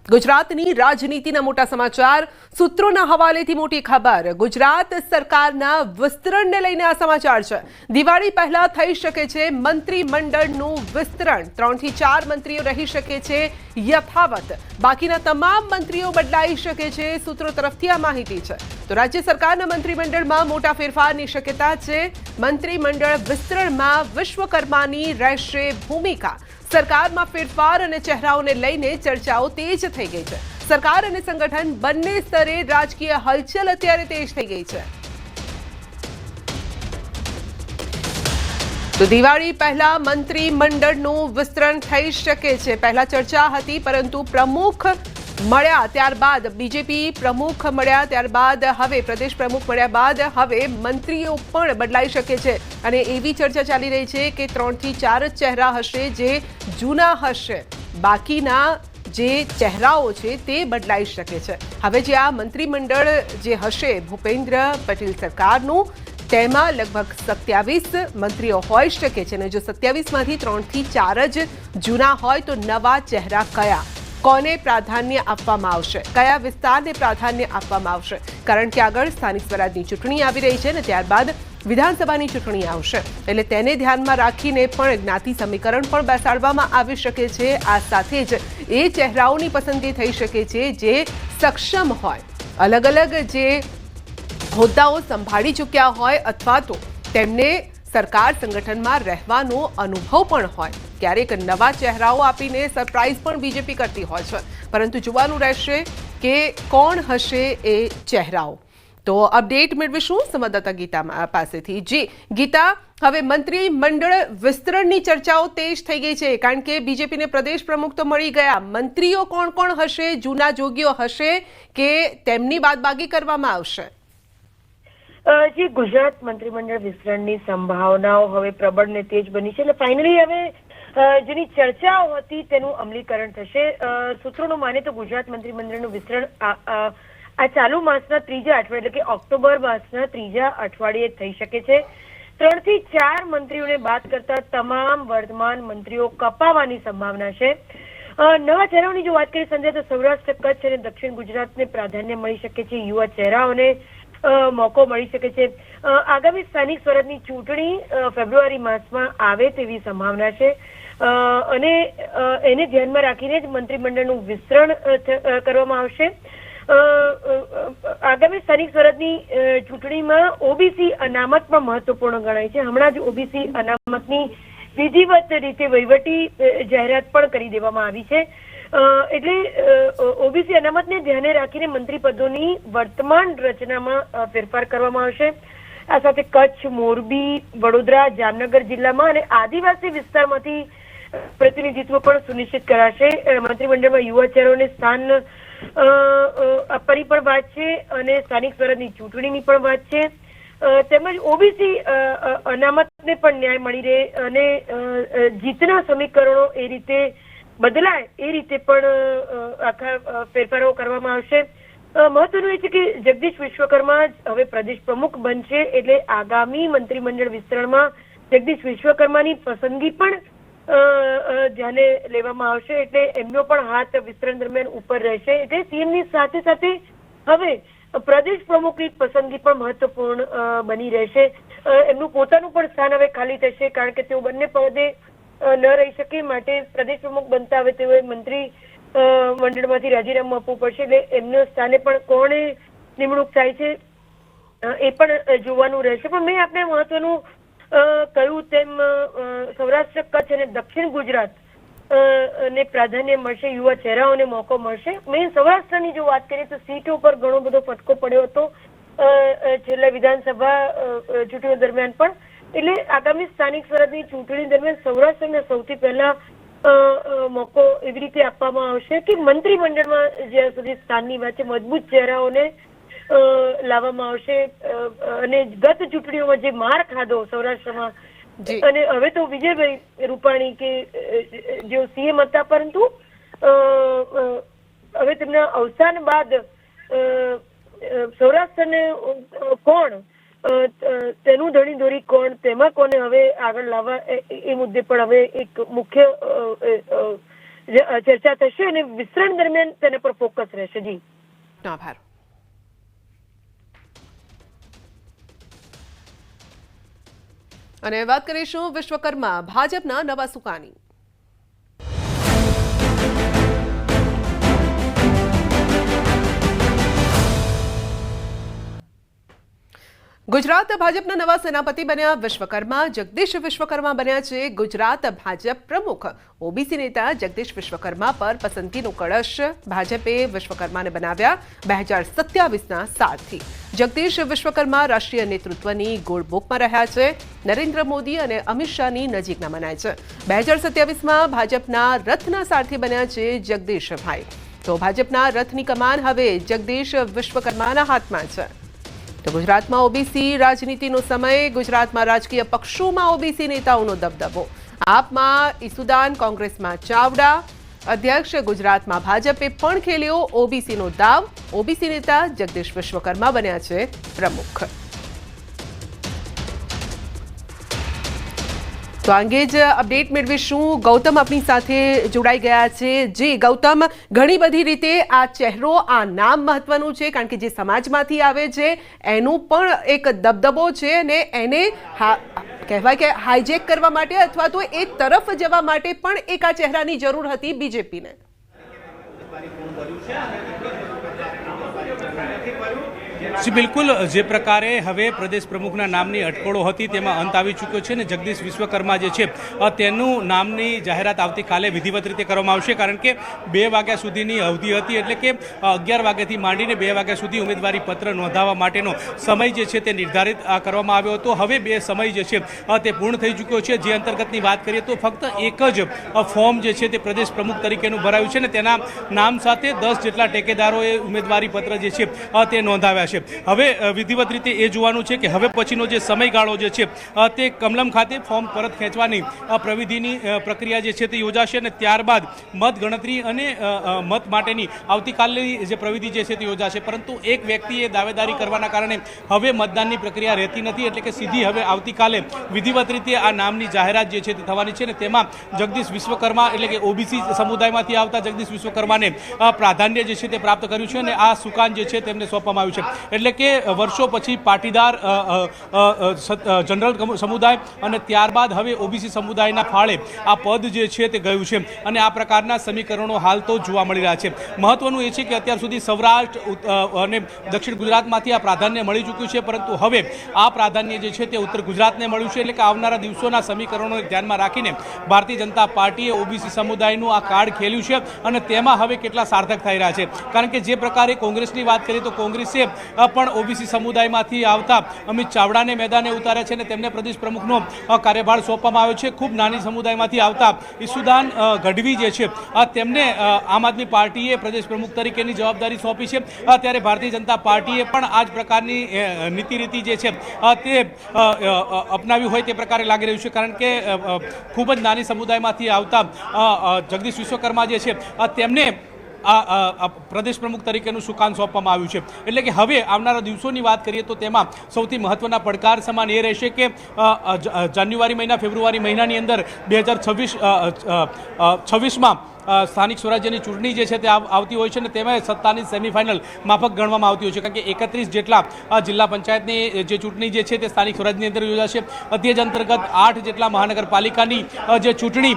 ગુજરાતની રાજનીતિના મોટા સમાચાર, સૂત્રોના હવાલેથી મોટી ખબર। ગુજરાત સરકારના વિસ્તરણને લઈને આ સમાચાર છે। દિવાળી પહેલા થઈ શકે છે મંત્રીમંડળનું વિસ્તરણ। 3 થી 4 મંત્રીઓ રહી શકે છે યથાવત, બાકીના તમામ મંત્રીઓ બદલાઈ શકે છે। સૂત્રો તરફથી આ માહિતી છે। તો રાજ્ય સરકારના મંત્રીમંડળમાં મોટા ફેરફારની શક્યતા છે। મંત્રીમંડળ વિસ્તરણમાં વિશ્વકર્માની રહેશે ભૂમિકા। સરકારમાં ફેરફાર અને ચહેરાઓને લઈને ચર્ચાઓ તેજ થઈ ગઈ છે। સરકાર અને સંગઠન બંને સ્તરે રાજકીય હલચલ અત્યારે તેજ થઈ ગઈ છે। તો દિવાળી પહેલા મંત્રીમંડળનું વિસ્તરણ થઈ શકે છે। પહેલા ચર્ચા હતી, પરંતુ પ્રમુખ મળ્યા ત્યારબાદ, બીજેપી પ્રમુખ મળ્યા ત્યારબાદ હવે પ્રદેશ પ્રમુખ મળ્યા બાદ હવે મંત્રીઓ પણ બદલાઈ શકે છે। અને એવી ચર્ચા ચાલી રહી છે કે 3 થી 4 જ ચહેરા હશે જે જૂના હશે, બાકીના જે ચહેરાઓ છે તે બદલાઈ શકે છે। હવે જે આ મંત્રીમંડળ જે હશે ભૂપેન્દ્ર પટેલ સરકારનું, તેમાં લગભગ 27 મંત્રીઓ હોઈ શકે છે। અને જો 27માંથી 3 થી 4 જ જૂના હોય તો નવા ચહેરા કયા, કોને પ્રાધાન્ય આપવામાં આવશે, કયા વિસ્તારને પ્રાધાન્ય આપવામાં આવશે? કારણ કે આગળ સ્થાનિક સ્વરાજની ચૂંટણી આવી રહી છે અને ત્યારબાદ વિધાનસભાની ચૂંટણી આવશે, એટલે તેને ધ્યાનમાં રાખીને પણ જ્ઞાતિ સમીકરણ પણ બેસાડવામાં આવી શકે છે। આ સાથે જ એ ચહેરાઓની પસંદગી થઈ શકે છે જે સક્ષમ હોય, અલગ અલગ જે હોદ્દાઓ સંભાળી ચૂક્યા હોય અથવા તો તેમને સરકાર સંગઠનમાં રહેવાનો અનુભવ પણ હોય। ક્યારેક નવા ચહેરાઓ આપીને સરપ્રાઇઝ પણ બીજેપી કરતી હોય છે, પરંતુ જોવાનું રહેશે કે કોણ હશે એ ચહેરાઓ। તો અપડેટ મેળવીશું સંવાદદાતા ગીતા પાસેથી। જી ગીતા, હવે મંત્રીમંડળ વિસ્તરણની ચર્ચાઓ તેજ થઈ ગઈ છે, કારણ કે બીજેપીને પ્રદેશ પ્રમુખ તો મળી ગયા। મંત્રીઓ કોણ કોણ હશે? જૂના જોગીઓ હશે કે તેમની બાદબાકી કરવામાં આવશે? જે ગુજરાત મંત્રીમંડળ વિસ્તરણની સંભાવનાઓ હવે પ્રબળ ને તેજ બની છે, એટલે ફાઇનલી હવે જેની ચર્ચાઓ હતી તેનું અમલીકરણ થશે। સૂત્રોનું માને તો ગુજરાત મંત્રીમંડળનું વિસ્તરણ આ ચાલુ માસના ત્રીજા અઠવાડિયે, એટલે કે ઓક્ટોબર માસના ત્રીજા અઠવાડિયે થઈ શકે છે। 3 થી 4 મંત્રીઓને બાદ કરતા તમામ વર્તમાન મંત્રીઓ કપાવાની સંભાવના છે। નવા ચહેરાઓની જો વાત કરીએ સંજય, તો સૌરાષ્ટ્ર, કચ્છ અને દક્ષિણ ગુજરાતને પ્રાધાન્ય મળી શકે છે। યુવા ચહેરાઓને મોકો મળી શકે છે। આગામી સ્થાનિક સ્વરાજની ચૂંટણી ફેબ્રુઆરી માસમાં આવે તેવી સંભાવના છે, અને એને ધ્યાનમાં રાખીને જ મંત્રીમંડળનું વિસ્તરણ કરવામાં આવશે। આગામી સ્થાનિક સ્વરાજની ચૂંટણીમાં ઓબીસી અનામત પણ મહત્વપૂર્ણ ગણાય છે। હમણાં જ ઓબીસી અનામતની વિધિવત રીતે વહીવટી જાહેરાત પણ કરી દેવામાં આવી છે। એટલે ઓબીસી અનામતને ધ્યાને રાખીને મંત્રી પદોની વર્તમાન રચનામાં ફેરફાર કરવામાં આવશે। આ સાથે કચ્છ, મોરબી, વડોદરા, જામનગર જિલ્લામાં અને આદિવાસી વિસ્તારમાંથી પ્રતિનિધિત્વ પણ સુનિશ્ચિત કરાશે। મંત્રીમંડળમાં યુવા ચહેરાઓને સ્થાન આપવાની પણ વાત છે અને સ્થાનિક સ્વરાજની ચૂંટણીની પણ વાત છે, તેમજ ઓબીસી અનામતને પણ ન્યાય મળી રહે અને જીતના સમીકરણો એ રીતે બદલાય એ રીતે પણ આખા ફેરફારો કરવામાં આવશે। મહત્વનું એ છે કે જગદીશ વિશ્વકર્મા હવે પ્રદેશ પ્રમુખ બનશે, એટલે આગામી મંત્રીમંડળ વિસ્તરણમાં જગદીશ વિશ્વકર્માની પસંદગી પણ ધ્યાને લેવામાં આવશે, એટલે એમનો પણ હાથ વિસ્તરણ દરમિયાન ઉપર રહેશે। એટલે સીએમની સાથે સાથે હવે પ્રદેશ પ્રમુખની પસંદગી પણ મહત્વપૂર્ણ બની રહેશે। એમનું પોતાનું પણ સ્થાન હવે ખાલી થશે, કારણ કે તેઓ બંને પદે ન રહી શકે, માટે પ્રદેશ પ્રમુખ બનતા હવે તેઓએ મંત્રી મંડળમાંથી રાજીનામું આપવું પડશે, એટલે એમના સ્થાને પણ કોણે નિમણૂક થાય છે એ પણ જોવાનું રહેશે। પણ મેં આપણે મહત્વનું કહ્યું તેમ સૌરાષ્ટ્ર, કચ્છ અને દક્ષિણ ગુજરાત ને પ્રાધાન્ય મળશે, યુવા ચહેરાઓને મોકો મળશે। મેં સૌરાષ્ટ્રની જો વાત કરીએ તો સીટો પર ઘણો બધો ફટકો પડ્યો હતો છેલ્લા વિધાનસભા ચૂંટણીઓ દરમિયાન પણ, એટલે આગામી સ્થાનિક સ્વરાજની ચૂંટણી દરમિયાન સૌરાષ્ટ્રને સૌથી પહેલા મોકો એવી રીતે આપવામાં આવશે કે મંત્રીમંડળમાં જ્યાં સુધી સ્થાનની વાત છે મજબૂત ચહેરાઓને લાવવામાં આવશે। અને ગત ચૂંટણીઓમાં જે માર ખાધો સૌરાષ્ટ્રમાં, અને હવે તો વિજયભાઈ રૂપાણી કે જેઓ સીએમ હતા, પરંતુ હવે તેમના અવસાન બાદ સૌરાષ્ટ્રને કોણ, તેનું ધણી દોરી કોણ, તેમાં કોને હવે આગળ લાવવા, એ મુદ્દે પણ હવે એક મુખ્ય ચર્ચા થશે અને વિસ્તરણ દરમિયાન તેના પર ફોકસ રહેશે. જી, આભાર. અને વાત કરીશું વિશ્વકર્મા ભાજપના નવા સુકાની. ગુજરાત ભાજપના નવા સેનાપતિ બન્યા વિશ્વકર્મા. જગદીશ વિશ્વકર્મા બન્યા છે ગુજરાત ભાજપ પ્રમુખ. ઓબીસી નેતા જગદીશ વિશ્વકર્મા પર પસંદગીનો કળશ ભાજપે વિશ્વકર્માને બનાવ્યા 2027ના સારથી. જગદીશ વિશ્વકર્મા રાષ્ટ્રીય નેતૃત્વની ગોળબુકમાં રહ્યા છે. નરેન્દ્ર મોદી અને અમિત શાહની નજીકના મનાય છે. 2027માં ભાજપના રથના સારથી બન્યા છે જગદીશભાઈ. તો ભાજપના રથની કમાન હવે જગદીશ વિશ્વકર્માના હાથમાં છે. તો ગુજરાતમાં ઓબીસી રાજનીતિનો સમય. ગુજરાતમાં રાજકીય પક્ષોમાં ઓબીસી નેતાઓનો દબદબો. આપમાં ઈસુદાન, કોંગ્રેસમાં ચાવડા. અધ્યક્ષ ગુજરાતમાં ભાજપે પણ ખેલ્યો ઓબીસીનો દાવ. ઓબીસી નેતા જગદીશ વિશ્વકર્મા બન્યા છે પ્રમુખ. તો આ અંગે જ અપડેટ મેળવીશું. ગૌતમ આપણી સાથે જોડાઈ ગયા છે. જી ગૌતમ, ઘણી બધી રીતે આ ચહેરો, આ નામ મહત્વનું છે કારણ કે જે સમાજમાંથી આવે છે એનું પણ એક દબદબો છે અને એને કહેવાય કે હાઈજેક કરવા માટે અથવા તો એ તરફ જવા માટે પણ એક આ ચહેરાની જરૂર હતી બીજેપીને. જી બિલકુલ, જે પ્રકારે હવે પ્રદેશ પ્રમુખના નામની અટકળો હતી તેમાં અંત આવી ચૂક્યો છે અને જગદીશ વિશ્વકર્મા જે છે તેનું નામની જાહેરાત આવતીકાલે વિધિવત રીતે કરવામાં આવશે. કારણ કે 2 વાગ્યા સુધીની અવધિ હતી, એટલે કે 11 વાગ્યાથી માંડીને 2 વાગ્યા સુધી ઉમેદવારી પત્ર નોંધાવવા માટેનો સમય જે છે તે નિર્ધારિત કરવામાં આવ્યો હતો. હવે 2 સમય જે છે તે પૂર્ણ થઈ ચૂક્યો છે. જે અંતર્ગતની વાત કરીએ તો ફક્ત એક જ ફોર્મ જે છે તે પ્રદેશ પ્રમુખ તરીકેનું ભરાયું છે અને તેના નામ સાથે 10 જેટલા ટેકેદારોએ ઉમેદવારી પત્ર જે છે તે નોંધાવ્યા છે. હવે વિધિવત રીતે એ જોવાનું છે કે હવે પછીનો જે સમયગાળો જે છે તે કમલમ ખાતે ફોર્મ પરત ખેંચવાની પ્રવિધિની પ્રક્રિયા જે છે તે યોજાશે અને ત્યારબાદ મત ગણતરી અને મત માટેની આવતીકાલની જે પ્રવિધિ જે છે તે યોજાશે. પરંતુ એક વ્યક્તિએ દાવેદારી કરવાના કારણે હવે મતદાનની પ્રક્રિયા રહેતી નથી, એટલે કે સીધી હવે આવતીકાલે વિધિવત રીતે આ નામની જાહેરાત જે છે તે થવાની છે અને તેમાં જગદીશ વિશ્વકર્મા એટલે કે ઓબીસી સમુદાયમાંથી આવતા જગદીશ વિશ્વકર્માને પ્રાધાન્ય જે છે તે પ્રાપ્ત કર્યું છે અને આ સુકાન જે છે તેમને સોંપવામાં આવ્યું છે. એટલે કે વર્ષો પછી પાટીદાર જનરલ સમુદાય અને ત્યારબાદ હવે ઓબીસી સમુદાયના ફાળે આ પદ જે છે તે ગયું છે અને આ પ્રકારના સમીકરણો હાલ તો જોવા મળી રહ્યા છે. મહત્વનું એ છે કે અત્યાર સુધી સૌરાષ્ટ્ર અને દક્ષિણ ગુજરાતમાંથી આ પ્રાધાન્ય મળી ચૂક્યું છે, પરંતુ હવે આ પ્રાધાન્ય જે છે તે ઉત્તર ગુજરાતને મળ્યું છે. એટલે કે આવનારા દિવસોના સમીકરણોને ધ્યાનમાં રાખીને ભારતીય જનતા પાર્ટીએ ઓબીસી સમુદાયનું આ કાર્ડ ખેલ્યું છે અને તેમાં હવે કેટલા સાર્થક થઈ રહ્યા છે. કારણ કે જે પ્રકારે કોંગ્રેસની વાત કરીએ તો કોંગ્રેસે પણ ઓબીસી સમુદાયમાંથી આવતા અમિત ચાવડાને મેદાને ઉતાર્યા છે અને તેમને પ્રદેશ પ્રમુખનો કાર્યભાર સોંપવામાં આવ્યો છે. ખૂબ નાની સમુદાયમાંથી આવતા ઈસુદાન ગઢવી જે છે તેમને આમ આદમી પાર્ટીએ પ્રદેશ પ્રમુખ તરીકેની જવાબદારી સોંપી છે. ત્યારે ભારતીય જનતા પાર્ટીએ પણ આ જ પ્રકારની નીતિ રીતિ જે છે તે અપનાવી હોય તે પ્રકારે લાગી રહ્યું છે. કારણ કે ખૂબ જ નાની સમુદાયમાંથી આવતા જગદીશ વિશ્વકર્મા જે છે તેમને આ પ્રદેશ પ્રમુખ તરીકેનું સુકાન સોંપવામાં આવ્યું છે. એટલે કે હવે આવનારા દિવસોની વાત કરીએ તો તેમાં સૌથી મહત્વના પડકાર સમાન એ રહેશે કે જાન્યુઆરી મહિના, ફેબ્રુઆરી મહિનાની અંદર 2026માં સ્થાનિક સ્વરાજ્યની ચૂંટણી જે છે તે આવતી હોય છે અને તેમાં સત્તાની સેમીફાઇનલ માફક ગણવામાં આવતી હોય છે. કારણ કે 31 જેટલા જિલ્લા પંચાયતની જે ચૂંટણી જે છે તે સ્થાનિક સ્વરાજ્યની અંદર યોજાશે. તે જ અંતર્ગત 8 જેટલા મહાનગરપાલિકાની જે ચૂંટણી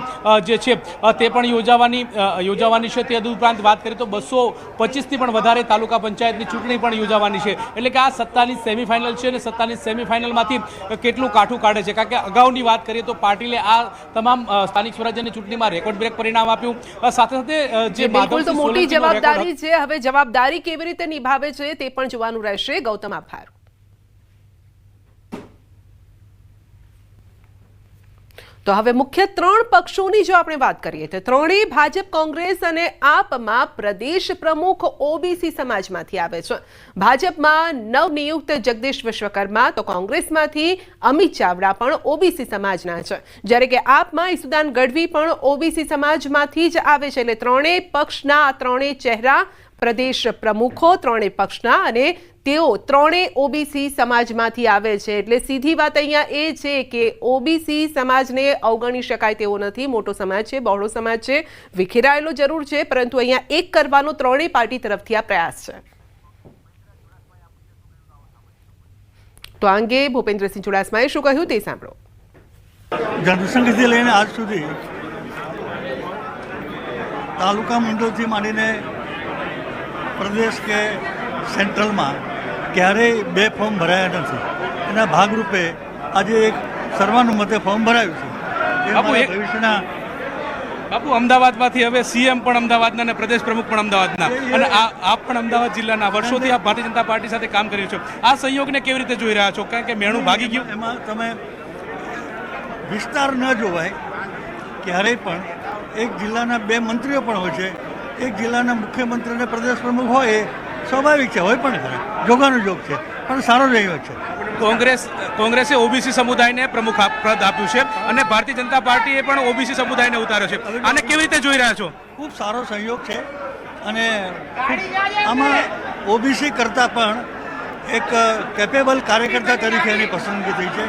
જે છે તે પણ યોજાવાની છે. તે ઉપરાંત વાત કરીએ તો 225થી પણ વધારે તાલુકા પંચાયતની ચૂંટણી પણ યોજાવાની છે. એટલે કે આ સત્તાની સેમીફાઇનલ છે અને સત્તાની સેમીફાઇનલમાંથી કેટલું કાઠું કાઢે છે. કારણ કે અગાઉની વાત કરીએ તો પાટીલે આ તમામ સ્થાનિક સ્વરાજ્યની ચૂંટણીમાં રેકોર્ડ બ્રેક પરિણામ આપ્યું. સાથે સાથે જે બિલકુલ તો મોટી જવાબદારી છે. હવે જવાબદારી કેવી રીતે નિભાવે છે તે પણ જોવાનું રહેશે. ગૌતમ, આભાર. તો હવે મુખ્ય 3 પક્ષોની જો આપણે વાત કરીએ તો ત્રણેય ભાજપ, કોંગ્રેસ અને આપમાં પ્રદેશ પ્રમુખ ઓબીસી સમાજમાંથી આવે છે. ભાજપમાં નવનિયુક્ત જગદીશ વિશ્વકર્મા, તો કોંગ્રેસમાંથી અમિત ચાવડા પણ ઓબીસી સમાજના છે, જ્યારે કે આપમાં ઈસુદાન ગઢવી પણ ઓબીસી સમાજમાંથી જ આવે છે. એટલે ત્રણેય પક્ષના આ ત્રણેય ચહેરા પ્રદેશ પ્રમુખો ત્રણેય પક્ષના અને તેઓ ત્રણેય ઓબીસી સમાજમાંથી આવે છે, એટલે સીધી વાત અહીંયા એ છે કે ઓબીસી સમાજને અવગણી શકાય તેવો નથી. મોટો સમાજ છે, બહોળો સમાજ છે, વિખેરાયેલો જરૂર છે, પરંતુ અહીંયા એક કરવાનો ત્રણેય પાર્ટી તરફથી આ પ્રયાસ છે. તો આ અંગે ભૂપેન્દ્રસિંહ ચુડાસમાએ શું કહ્યું તે સાંભળો. જનસંઘથી લઈને આજ સુધી તાલુકા મંડળથી માંડીને પ્રદેશ કે સેન્ટ્રલમાં ક્યારેય 2 ફોર્મ ભરાયા નથી. એના ભાગરૂપે આજે એક સર્વાનુમતે ફોર્મ ભરાયું છે. એ મારા ભવિષ્યના બાપુ, અમદાવાદમાંથી હવે સીએમ પણ અમદાવાદના અને પ્રદેશ પ્રમુખ પણ અમદાવાદના, અને આપ પણ અમદાવાદ જિલ્લાના, વર્ષોથી આપ ભારતીય જનતા પાર્ટી સાથે કામ કરી છો. આ સંયોગને કેવી રીતે જોઈ રહ્યા છો? કારણ કે મેણું ભાગી ગયું. એમાં તમે વિસ્તાર ન જોવાય. ક્યારેય પણ એક જિલ્લાના 2 મંત્રીઓ પણ હોય છે. એક જિલ્લાના મુખ્યમંત્રી અને પ્રદેશ પ્રમુખ હોય એ સ્વાભાવિક છે, હોય પણ ખરા, જોગાનું જોગ છે, પણ સારો રહ્યો છે. કોંગ્રેસે ઓબીસી સમુદાયને પ્રમુખ પદ આપ્યું છે અને ભારતીય જનતા પાર્ટીએ પણ ઓબીસી સમુદાયને ઉતાર્યો છે. આને કેવી રીતે જોઈ રહ્યા છો? ખૂબ સારો સહયોગ છે અને આમાં ઓબીસી કરતાં પણ એક કેપેબલ કાર્યકર્તા તરીકે એની પસંદગી થઈ છે.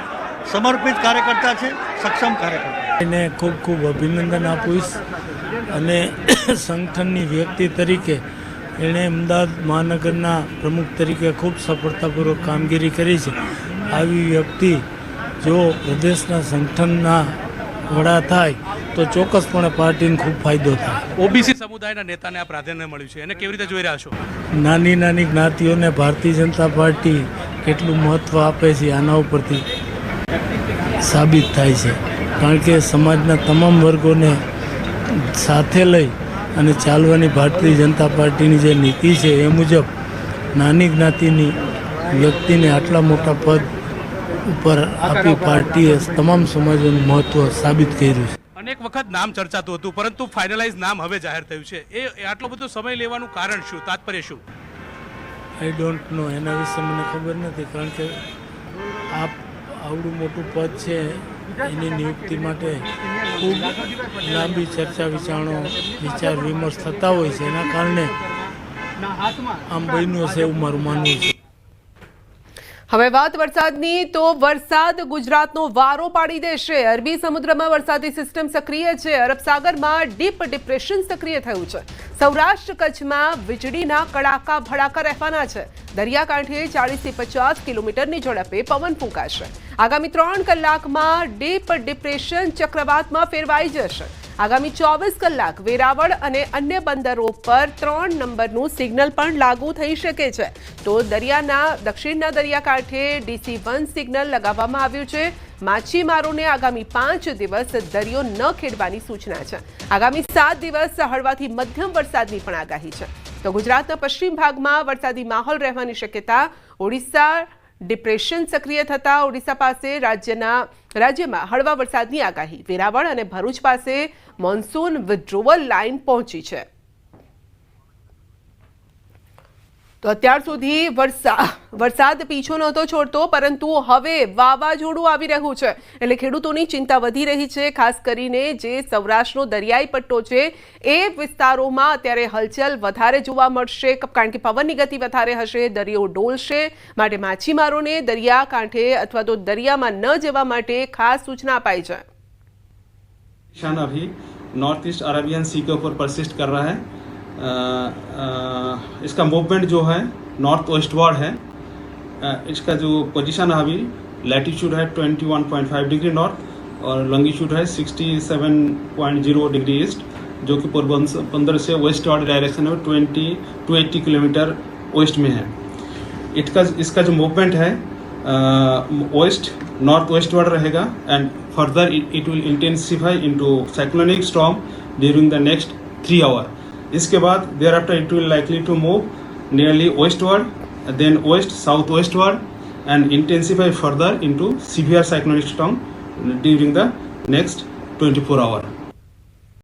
સમર્પિત કાર્યકર્તા છે, સક્ષમ કાર્યકર્તા. એને ખૂબ ખૂબ અભિનંદન આપીશ અને સંગઠનની વ્યક્તિ તરીકે એણે અમદાવાદ મહાનગરના પ્રમુખ તરીકે ખૂબ સફળતાપૂર્વક કામગીરી કરી છે. આવી વ્યક્તિ જો પ્રદેશના સંગઠનના વડા થાય તો ચોક્કસપણે પાર્ટીને ખૂબ ફાયદો થાય. ઓબીસી સમુદાયના નેતાને આ પ્રાધાન્ય મળ્યું છે, એને કેવી રીતે જોઈ રહ્યા છો? નાની નાની જ્ઞાતિઓને ભારતીય જનતા પાર્ટી કેટલું મહત્ત્વ આપે છે આના ઉપરથી સાબિત થાય છે. કારણ કે સમાજના તમામ વર્ગોને સાથે લઈ અને ચાલવાની ભારતીય જનતા પાર્ટીની જે નીતિ છે એ મુજબ નાની જ્ઞાતિની વ્યક્તિને આટલા મોટા પદ ઉપર આપી પાર્ટીએ તમામ સમાજોનું મહત્ત્વ સાબિત કર્યું છે. અનેક વખત નામ ચર્ચાતું હતું, પરંતુ ફાઇનલાઇઝ નામ હવે જાહેર થયું છે. એ આટલો બધો સમય લેવાનું કારણ શું, તાત્પર્ય શું? આઈ ડોન્ટ નો, એના વિશે મને ખબર નથી. કારણ કે આવડું મોટું પદ છે એની નિયુક્તિ માટે ખૂબ લાંબી ચર્ચા વિચાર વિમર્શ થતા હોય છે. એના કારણે આમ બન્યું હશે એવું મારું માનવું છે. હવે વાત વરસાદની, તો વરસાદ ગુજરાતનો વારો પાડી દેશે. અરબી સમુદ્રમાં વરસાદી સિસ્ટમ સક્રિય છે. અરબ સાગરમાં ડીપ ડિપ્રેશન સક્રિય થયું છે. સૌરાષ્ટ્ર કચ્છમાં વીજળીના કડાકા ભડાકા રહેવાના છે. દરિયાકાંઠે 40 થી 50 કિલોમીટરની ઝડપે પવન ફૂંકાશે. આગામી 3 કલાકમાં ડીપ ડિપ્રેશન ચક્રવાતમાં ફેરવાઈ જશે. આગામી 24 કલાક વેરાવળ અને અન્ય બંદરો પર 3 નંબરનું સિગ્નલ પણ લાગુ થઈ શકે છે. તો દક્ષિણના દરિયાકાંઠે DC1 સિગ્નલ લગાવવામાં આવ્યું છે. માછીમારોને આગામી 5 દિવસ દરિયો ન ખેડવાની સૂચના છે. આગામી 7 દિવસ હળવાથી મધ્યમ વરસાદની પણ આગાહી છે. તો ગુજરાતના પશ્ચિમ ભાગમાં વરસાદી માહોલ રહેવાની શક્યતા. ઓડિશા ડિપ્રેશન સક્રિય થતા ઓડિશા પાસે રાજ્યમાં હળવા વરસાદની આગાહી. વેરાવળ અને ભરૂચ પાસે મોન્સૂન વિથડ્રોવલ લાઇન પહોંચી છે. તો અત્યાર સુધી વરસાદ પીછો નહોતો છોડતો, પરંતુ હવે વાવાઝોડું આવી રહ્યું છે, એટલે ખેડૂતોની ચિંતા વધી રહી છે. ખાસ કરીને જે સૌરાષ્ટ્રનો દરિયાઈ પટ્ટો છે એ વિસ્તારોમાં અત્યારે હલચલ વધારે જોવા મળશે, કારણ કે પવનની ગતિ વધારે હશે, દરિયો ડોલશે. માટે માછીમારોને દરિયાકાંઠે અથવા તો દરિયામાં ન જવા માટે ખાસ સૂચના અપાઈ છે. अभी नॉर्थ ईस्ट अरेबियन सी के ऊपर परसिस्ट कर रहा है. इसका मूवमेंट जो है नॉर्थ वेस्टवर्ड है. इसका जो पोजीशन है अभी लैटिट्यूड है 21.5 डिग्री नॉर्थ और लॉन्गिट्यूड है 67.0 डिग्री ईस्ट, जो कि पोरबंदर से वेस्टवर्ड डायरेक्शन में 280 किलोमीटर वेस्ट में है. इसका जो मूवमेंट है वेस्ट नॉर्थ वेस्टवर्ड रहेगा and further it will intensify into cyclonic storm during the next 3 hour. इसके बाद thereafter it will likely to move nearly westward, then west south westward and intensify further into severe cyclonic storm during the next 24 our.